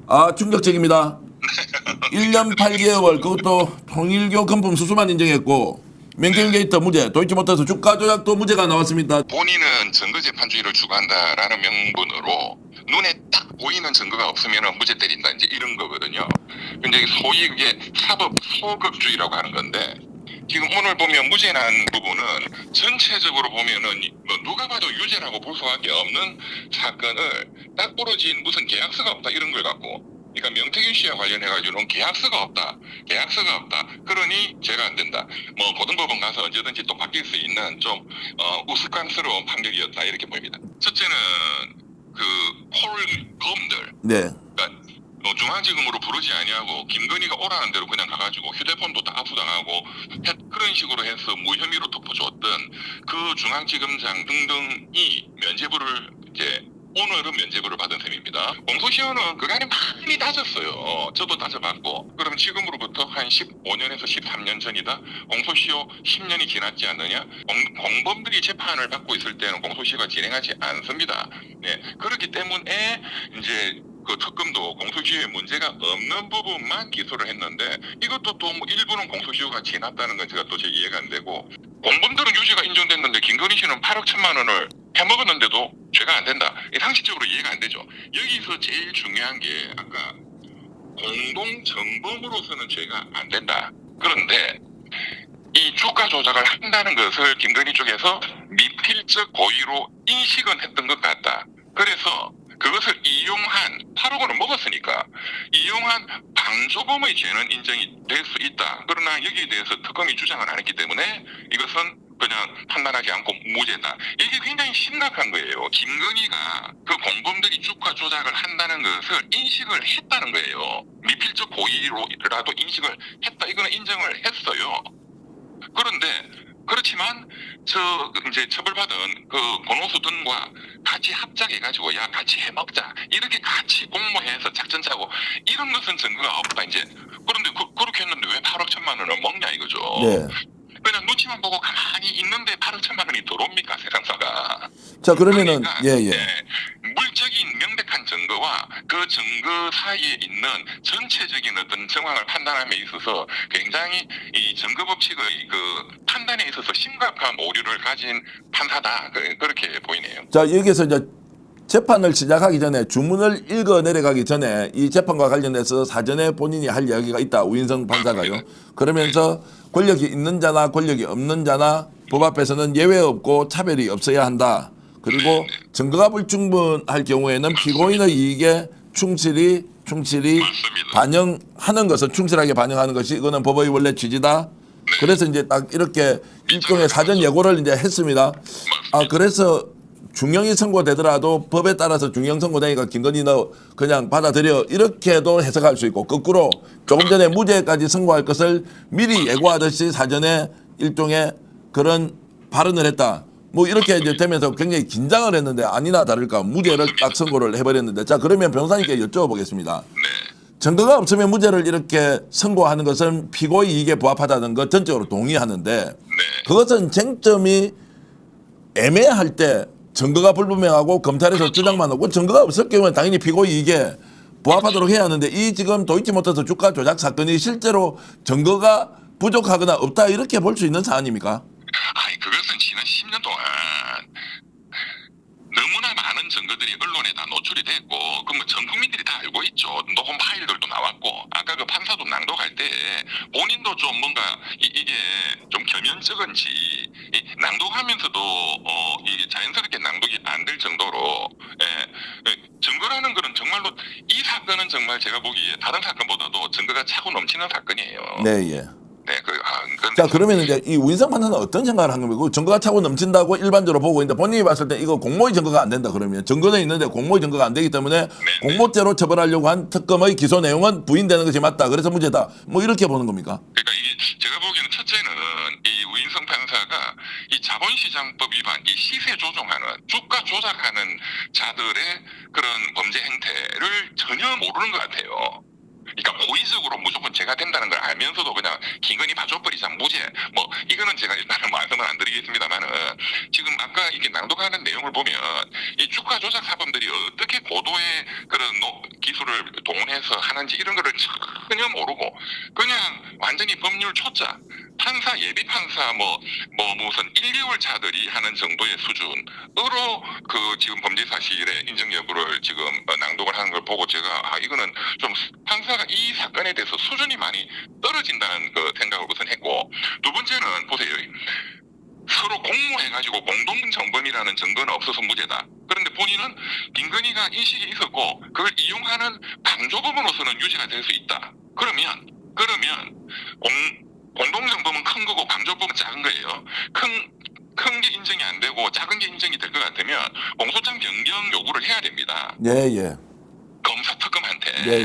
아, 충격적입니다. 1년 8개월 그것도 통일교 금품 수수만 인정했고 맹경게이트 무죄, 도이치모터스 주가 조작도 무죄가 나왔습니다. 본인은 증거재판주의를 추구한다라는 명분으로 눈에 딱 보이는 증거가 없으면 무죄 때린다 이제 이런 거거든요. 근데 소위 그게 사법 소극주의라고 하는 건데 지금 오늘 보면 무죄 난 부분은 전체적으로 보면은 뭐 누가 봐도 유죄라고 볼 수밖에 없는 사건을 딱 부러진 무슨 계약서가 없다 이런 걸 갖고 그러니까 명태균 씨와 관련해가지고는 계약서가 없다. 그러니 죄가 안 된다. 뭐 고등법원 가서 언제든지 또 바뀔 수 있는 좀 우스꽝스러운 판결이었다 이렇게 보입니다. 첫째는 그 폴검들. 네. 그러니까 중앙지검으로 부르지 아니하고 김건희가 오라는 대로 그냥 가가지고 휴대폰도 다 압수당하고 그런 식으로 해서 무혐의로 덮어줬던 그 중앙지검장 등등이 면죄부를 이제 오늘은 면죄부를 받은 셈입니다. 공소시효는 그간에 많이 따졌어요. 저도 따져봤고 그러면 지금으로부터 한 15년에서 13년 전이다. 공소시효 10년이 지났지 않느냐. 공범들이 재판을 받고 있을 때는 공소시효가 진행하지 않습니다. 네, 그렇기 때문에 이제 그 특검도 공소시효에 문제가 없는 부분만 기소를 했는데 이것도 또 뭐 일부는 공소시효가 지났다는 건 제가 도저히 이해가 안 되고 공범들은 유죄가 인정됐는데 김건희 씨는 8억 1천만 원을 해먹었는데도 죄가 안 된다. 상식적으로 이해가 안 되죠. 여기서 제일 중요한 게 아까 공동정범으로서는 죄가 안 된다. 그런데 이 주가 조작을 한다는 것을 김건희 쪽에서 미필적 고의로 인식은 했던 것 같다. 그래서 그것을 이용한 8억 원을 먹었으니까 이용한 방조범의 죄는 인정이 될 수 있다. 그러나 여기에 대해서 특검이 주장을 안 했기 때문에 이것은 그냥 판단하지 않고 무죄다. 이게 굉장히 심각한 거예요. 김건희가 그 공범들이 주가 조작을 한다는 것을 인식을 했다는 거예요. 미필적 고의로라도 인식을 했다. 이거는 인정을 했어요. 그런데 그렇지만 이제 처벌받은 그 권오수 등과 같이 합작해가지고 야 같이 해먹자 이렇게 같이 공모해서 작전 짜고 이런 것은 증거가 없다 이제. 그런데 그렇게 했는데 왜 8억 1천만 원을 먹냐 이거죠. 네. 그냥 눈치만 보고 가만히 있는데 8억 1천만 원이 들어옵니까 세상사가. 자, 그러면은 그러니까, 물적인 명백한 증거와 그 증거 사이에 있는 전체적인 어떤 정황을 판단함에 있어서 굉장히 이 증거 법칙의 그 판단에 있어서 심각한 오류를 가진 판사다 그렇게 보이네요. 자, 여기서 이제 재판을 시작하기 전에 주문을 읽어 내려가기 전에 이 재판과 관련해서 사전에 본인이 할 이야기가 있다. 우인성 판사가요. 그러면서 권력이 있는 자나 권력이 없는 자나 법 앞에서는 예외 없고 차별이 없어야 한다. 그리고 증거가 불충분할 경우에는 피고인의 이익에 충실히 반영하는 것은 충실하게 반영하는 것이 이거는 법의 원래 취지다. 그래서 이제 딱 이렇게 일종의 사전 예고를 이제 했습니다. 아, 그래서 중형이 선고되더라도 법에 따라서 중형 선고되니까 김건희 너 그냥 받아들여 이렇게도 해석할 수 있고 거꾸로 조금 전에 무죄까지 선고할 것을 미리 예고하듯이 사전에 일종의 그런 발언을 했다. 뭐 이렇게 이제 되면서 굉장히 긴장을 했는데 아니나 다를까 무죄를 딱 선고를 해버렸는데 자 그러면 변호사님께 여쭤보겠습니다. 증거가 없으면 무죄를 이렇게 선고하는 것은 피고의 이익에 부합하다는 것 전적으로 동의하는데 그것은 쟁점이 애매할 때 증거가 불분명하고 검찰에서 주장만 하고 증거가 없을 경우에 당연히 피고의 이익에 부합하도록 해야 하는데 이 지금 도이치모터스 주가 조작 사건이 실제로 증거가 부족하거나 없다 이렇게 볼 수 있는 사안입니까? 아니 그것은 지난 10년 동안 너무나 많은 증거들이 언론에 다 노출이 됐고 그 뭐 전 국민들이 다 알고 있죠. 녹음 파일들도 나왔고 아까 그 판사도 낭독할 때 본인도 좀 뭔가 이게 좀 겸연쩍은지 낭독하면서도 이게 자연스럽게 낭독이 안 될 정도로 증거라는 거는 정말로 이 사건은 정말 제가 보기에 다른 사건보다도 증거가 차고 넘치는 사건이에요. 네, 예. 네, 자 그러면 이제 이 우인성 판사는 어떤 생각을 한 겁니까? 증거가 차고 넘친다고 일반적으로 보고 있는데 본인이 봤을 때 이거 공모의 증거가 안 된다 그러면 증거는 있는데 공모의 증거가 안 되기 때문에 공모죄로 처벌하려고 한 특검의 기소 내용은 부인되는 것이 맞다. 그래서 무죄다. 뭐 이렇게 보는 겁니까? 그러니까 이게 제가 보기에는 첫째는 이 우인성 판사가 이 자본시장법 위반, 이 시세 조종하는 주가 조작하는 자들의 그런 범죄 행태를 전혀 모르는 것 같아요. 그러니까 고의적으로 무조건 제가 된다는 걸 알면서도 그냥 김건희 봐줘버리자 무죄 뭐 이거는 제가 일단은 말씀을 안 드리겠습니다만은 지금 아까 이게 낭독하는 내용을 보면 이 주가 조작 사범들이 어떻게 고도의 그런 기술을 동원해서 하는지 이런 거를 전혀 모르고 그냥 완전히 법률 초짜 판사 예비 판사 뭐 무슨 1개월 차들이 하는 정도의 수준으로 그 지금 범죄 사실의 인정 여부를 지금 낭독을 하는 걸 보고 제가 이거는 좀 판사가 이 사건에 대해서 수준이 많이 떨어진다는 그 생각을 우선 했고 두 번째는 보세요. 서로 공모해가지고 공동정범이라는 증거는 없어서 무죄다. 그런데 본인은 김건희가 인식이 있었고 그걸 이용하는 방조범으로서는 유죄가 될 수 있다. 그러면 공동정범은 큰 거고 방조범은 작은 거예요. 큰 게 인정이 안 되고 작은 게 인정이 될 것 같으면 공소장 변경 요구를 해야 됩니다. 예. 검사 특검한테 예.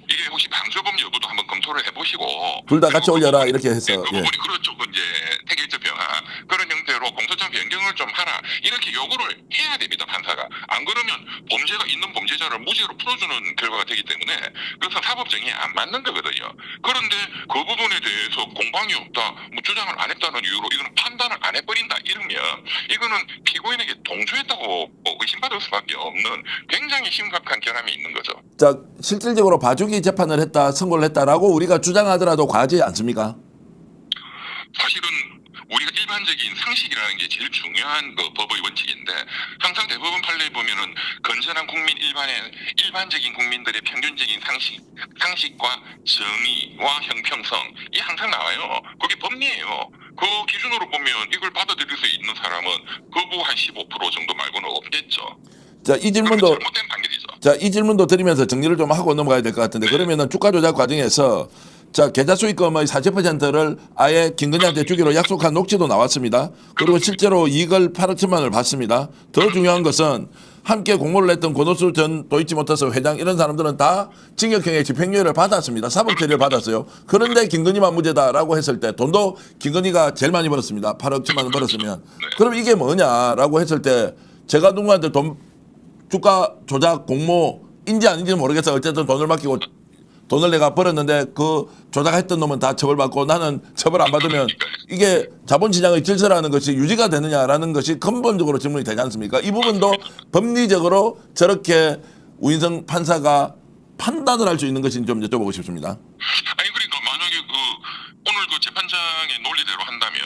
이게 혹시 방조범 여부도 한번 검토를 해보시고 둘 다 같이 올려라 이렇게 해서 그 부분이 그렇죠. 이제 태길적 병화 그런 형태로 공소장 변경을 좀 하라 이렇게 요구를 해야 됩니다. 판사가 안 그러면 범죄가 있는 범죄자를 무죄로 풀어주는 결과가 되기 때문에 그래서 사법정의에 안 맞는 거거든요. 그런데 그 부분에 대해서 공방이 없다, 뭐 주장을 안 했다는 이유로 이거는 판단을 안 해버린다 이러면 이거는 피고인에게 동조했다고 의심받을 수밖에 없는 굉장히 심각한 결함이 있는 거죠. 자, 실질적으로 봐주기 재판을 했다, 선고를 했다라고 우리가 주장하더라도 과하지 않습니까? 사실은 우리가 일반적인 상식이라는 게 제일 중요한 그 법의 원칙인데 항상 대법원 판례에 보면은 건전한 국민 일반적인 국민들의 평균적인 상식과 정의와 형평성 이 항상 나와요. 그게 법리예요. 그 기준으로 보면 이걸 받아들일 수 있는 사람은 거부 한 15% 정도 말고는 없겠죠. 자, 이 질문도 잘못된 판결이죠. 자, 이 질문도 드리면서 정리를 좀 하고 넘어가야 될 것 같은데 그러면은 주가 조작 과정에서 자, 계좌 수익금의 40%를 아예 김건희한테 주기로 약속한 녹취도 나왔습니다. 그리고 실제로 이익을 8억 1천만 원을 받습니다. 더 중요한 것은 함께 공모를 했던 권오수 전 도이치모터스 회장 이런 사람들은 다 징역형의 집행유예를 받았습니다. 사법 처리를 받았어요. 그런데 김건희만 무죄다라고 했을 때 돈도 김건희가 제일 많이 벌었습니다. 8억 1천만 원 벌었으면. 그럼 이게 뭐냐라고 했을 때 제가 누구한테 주가 조작 공모인지 아닌지는 모르겠어요. 어쨌든 돈을 맡기고 돈을 내가 벌었는데 그 조작했던 놈은 다 처벌받고 나는 처벌 안 받으면 이게 자본시장의 질서라는 것이 유지가 되느냐라는 것이 근본적으로 질문이 되지 않습니까? 이 부분도 법리적으로 저렇게 우인성 판사가 판단을 할 수 있는 것인지 좀 여쭤보고 싶습니다. 아니 그러니까 만약에 오늘 그 재판장의 논리대로 한다면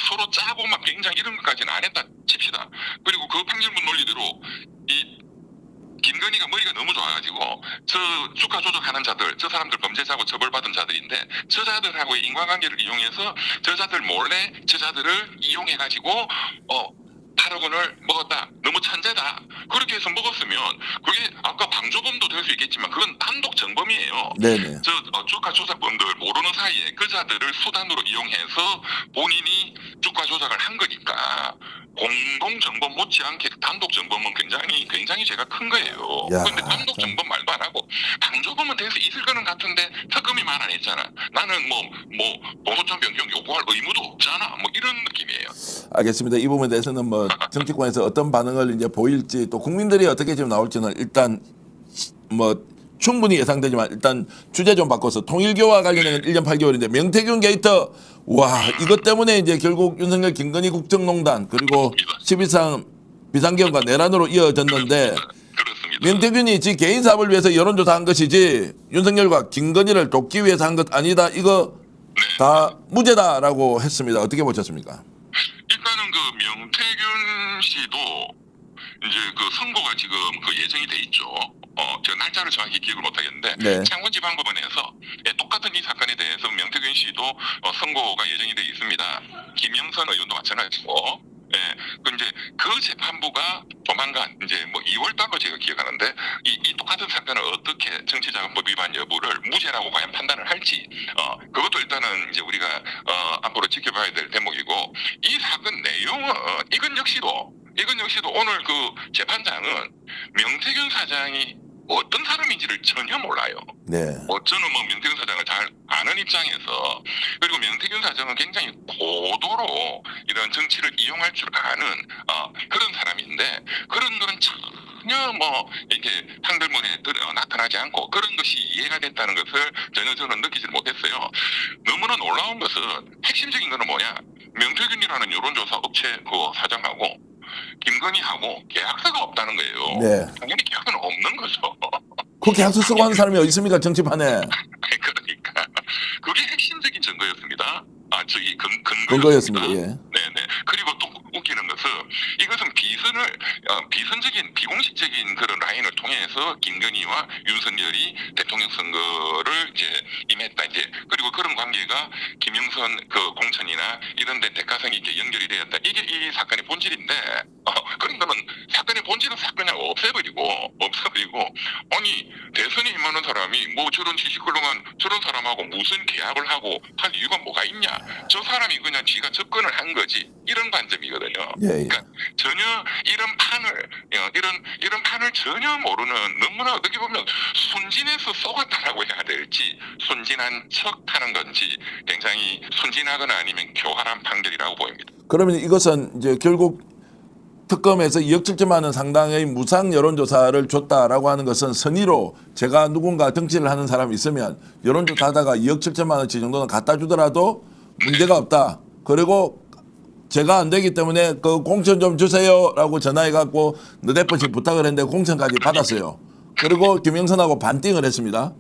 서로 짜고 막 굉장히 이런 것까지는 안 했다 칩시다. 그리고 그 판결문 논리대로 이 김건희가 머리가 너무 좋아가지고 저 주가 조작하는 자들, 저 사람들 범죄자고 처벌받은 자들인데 저자들하고의 인과관계를 이용해서 저자들 몰래 저자들을 이용해가지고 8억 원을 먹었다. 너무 천재다. 그렇게 해서 먹었으면 그게 아까 방조범도 될 수 있겠지만 그건 단독 정범이에요. 네네. 주가 조작범들 모르는 사이에 그 자들을 수단으로 이용해서 본인이 주가 조작을 한 거니까 공동 정범 못지않게 단독 정범은 굉장히 제가 큰 거예요. 그런데 단독 정범 말도 안 하고 방조범은 될 수 있을 거는 같은데 특검이 말 안 했잖아. 나는 공소장 변경 요구할 의무도 없잖아. 뭐 이런 느낌이에요. 알겠습니다. 이 부분에 대해서는 뭐 정치권에서 어떤 반응을 이제 보일지 또 국민들이 어떻게 지금 나올지는 일단 뭐 충분히 예상되지만 일단 주제 좀 바꿔서 통일교와 관련해서 1년 8개월인데 명태균 게이트 와 이것 때문에 이제 결국 윤석열 김건희 국정농단 그리고 12상 비상계엄과 내란으로 이어졌는데 그렇습니다. 명태균이 지 개인 사업을 위해서 여론조사한 것이지 윤석열과 김건희를 돕기 위해서 한 것 아니다. 이거 다 무죄다라고 했습니다. 어떻게 보셨습니까? 일단은 그 명태균 씨도 이제 그 선고가 지금 그 예정이 돼 있죠. 제가 날짜를 정확히 기억을 못 하겠는데 네. 창원지방법원에서 똑같은 이 사건에 대해서 명태균 씨도 선고가 예정이 돼 있습니다. 김영선 의원도 마찬가지고. 이제 그 재판부가 조만간 이제 2월 달로 제가 기억하는데 이 똑같은 사건을 어떻게 정치자금법 위반 여부를 무죄라고 과연 판단을 할지 그것도 일단은 이제 우리가 앞으로 지켜봐야 될 대목이고 이 사건 내용은 이건 역시도 오늘 그 재판장은 명태균 사장이 어떤 사람인지를 전혀 몰라요. 네. 저는 명태균 사장을 잘 아는 입장에서 그리고 명태균 사장은 굉장히 고도로 이런 정치를 이용할 줄 아는 그런 사람인데 그런 거는 전혀 뭐 이렇게 상대문에 나타나지 않고 그런 것이 이해가 됐다는 것을 전혀 저는 느끼지 못했어요. 너무나 놀라운 것은 핵심적인 거는 뭐냐? 명태균이라는 여론조사 업체 그 사장하고 김건희하고 계약서가 없다는 거예요. 네. 당연히 계약서는 없는 거죠. 그 계약서 쓰고 하는 사람이 어디 있습니까? 정치판에. 그러니까 그게 핵심적인 증거였습니다. 저기 근거였습니다. 예. 네네. 그리고 또 웃기는 것은 이것은 비선적인 비공식적인 그런 라인을 통해서 김건희와 윤석열이 대통령 선거를 이제 임했다 이제. 그리고 그런 관계가 김영선 그 공천이나 이런데 대가성 있게 연결이 되었다. 이게 이 사건의 본질인데 그런 거는 사건의 본질은 그냥 없애버리고 아니 대선에 임하는 사람이 뭐 저런 지식걸로만 저런 사람하고 무슨 계약을 하고 할 이유가 뭐가 있냐? 저 사람이 그냥 지가 접근을 한 거지 이런 관점이거든요. 예. 그러니까 전혀 이런 판을 전혀 모르는 너무나 어떻게 보면 순진해서 속았다라고 해야 될지 순진한 척하는 건지 굉장히 순진하거나 아니면 교활한 판결이라고 보입니다. 그러면 이것은 이제 결국 특검에서 2억 7천만 원 상당의 무상 여론조사를 줬다라고 하는 것은 선의로 제가 누군가 정치를 하는 사람이 있으면 여론조사 하다가 2억 7천만 원치 정도는 갖다 주더라도 문제가 없다. 그리고 제가 안 되기 때문에 그 공천 좀 주세요라고 전화해갖고 너댓 번씩 부탁을 했는데 공천까지 받았어요. 그리고 김영선하고 반띵을 했습니다.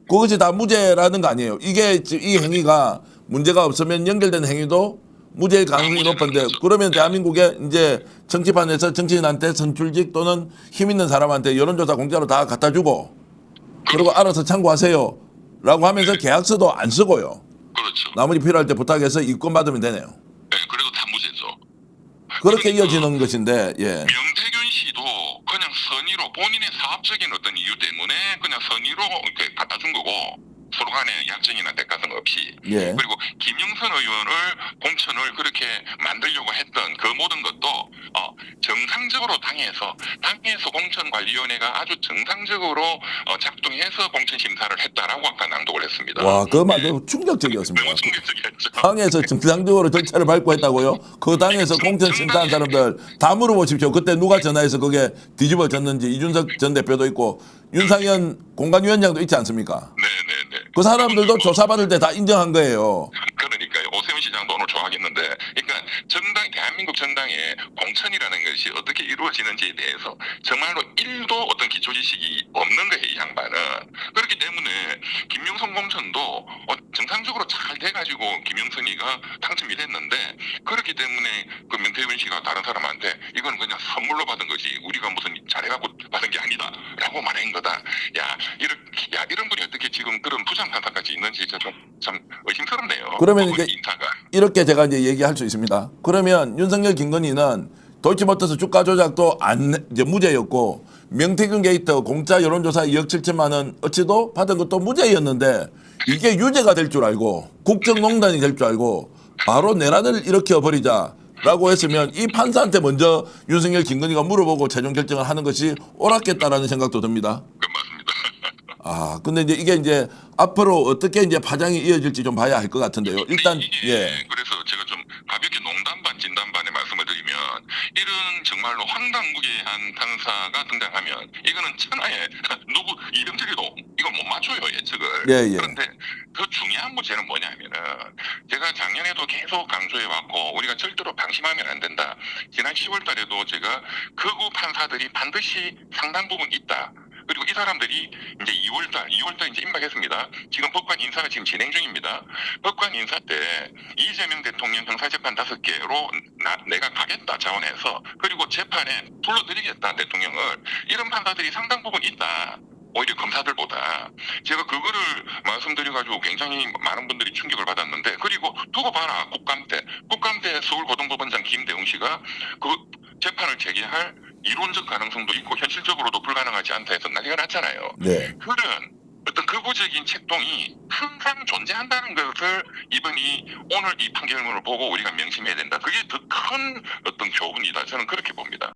그것이 다 무죄라는 거 아니에요. 이게 이 행위가 문제가 없으면 연결된 행위도 무죄의 가능성이 높은데 그러면 대한민국에 이제 정치판에서 정치인한테 선출직 또는 힘 있는 사람한테 여론조사 공짜로 다 갖다 주고 그리고 알아서 참고하세요 라고 하면서 계약서도 안 쓰고요. 그렇죠. 나머지 필요할 때 부탁해서 이권 받으면 되네요. 네, 그래도 다 무죄죠. 그렇게 그러니까 이어지는 것인데 예. 명태균 씨도 그냥 선의로 본인의 사업적인 어떤 이유 때문에 그냥 선의로 이렇게 갖다 준 거고 서로 간에 약정이나 대가성 없이 예. 그리고 김영선 의원을 공천을 그렇게 만들려고 했던 그 모든 것도 정상적으로 당에서 공천관리위원회가 아주 정상적으로 작동해서 공천 심사를 했다라고 아까 낭독을 했습니다. 와, 그 말 충격적이었습니다. 너무 충격적이었죠. 당에서 정상적으로 절차를 밟고 했다고요? 그 당에서 공천 심사한 사람들 다 물어보십시오. 그때 누가 전화해서 그게 뒤집어졌는지 이준석 전 대표도 있고 윤상현 공관위원장도 있지 않습니까? 네네네. 그 사람들도 조사받을 때 다 인정한 거예요. 그러니까요. 오세훈 시장도 오늘 좋아하겠는데, 그러니까 대한민국 정당의 공천이라는 것이 어떻게 이루어지는지에 대해서 정말로 1도 어떤 기초 지식이 없는 거예요, 이 양반은. 그렇기 때문에 김영선 공천도 정상적으로 잘 돼가지고 김영선이가 당첨이 됐는데, 그렇기 때문에 그 명태균 씨가 다른 사람한테 이건 그냥 선물로 받은 거지, 우리가 무슨 잘해갖고 받은 게 아니다라고 말한 거다. 이런 분이 어떻게 지금 그런 부장 판사까지 있는지 참 의심스럽네요. 그러면 이제 인사가. 이렇게 제가 이제 얘기할 수 있습니다. 그러면 윤석열 김건희는 도이치모터스 주가 조작도 이제 무죄였고 명태균 게이트 공짜 여론조사 2억 7천만 원 어치도 받은 것도 무죄였는데 이게 유죄가 될 줄 알고 국정농단이 될 줄 알고 바로 내란을 일으켜 버리자라고 했으면 이 판사한테 먼저 윤석열 김건희가 물어보고 최종 결정을 하는 것이 옳았겠다라는 생각도 듭니다. 맞습니다. 아, 근데 이게 이제 앞으로 어떻게 이제 파장이 이어질지 좀 봐야 할 것 같은데요. 일단 그래서 제가 좀 가볍게 농담 반 진담 반의 말씀을 드리면 이런 정말로 황당무계한 판사가 등장하면 이거는 천하에 누구 이병철이도 이걸 못 맞춰요, 예측을. 예. 그런데 더 중요한 문제는 뭐냐면은 제가 작년에도 계속 강조해 왔고 우리가 절대로 방심하면 안 된다. 지난 10월 달에도 제가 극우 판사들이 반드시 상당 부분 있다. 그리고 이 사람들이 이제 2월달 이제 임박했습니다. 지금 법관 인사가 지금 진행 중입니다. 법관 인사 때 이재명 대통령 형사재판 5개로 내가 가겠다 자원해서 그리고 재판에 불러들이겠다 대통령을 이런 판사들이 상당 부분 있다. 오히려 검사들보다 제가 그거를 말씀드려가지고 굉장히 많은 분들이 충격을 받았는데 그리고 두고 봐라 국감 때 서울고등법원장 김대웅 씨가 그 재판을 재개할 이론적 가능성도 있고 현실적으로도 불가능하지 않다 해서 난리가 났잖아요. 네. 그런 어떤 극우적인 책동이 항상 존재한다는 것을 오늘 이 판결문을 보고 우리가 명심해야 된다. 그게 더 큰 어떤 교훈이다. 저는 그렇게 봅니다.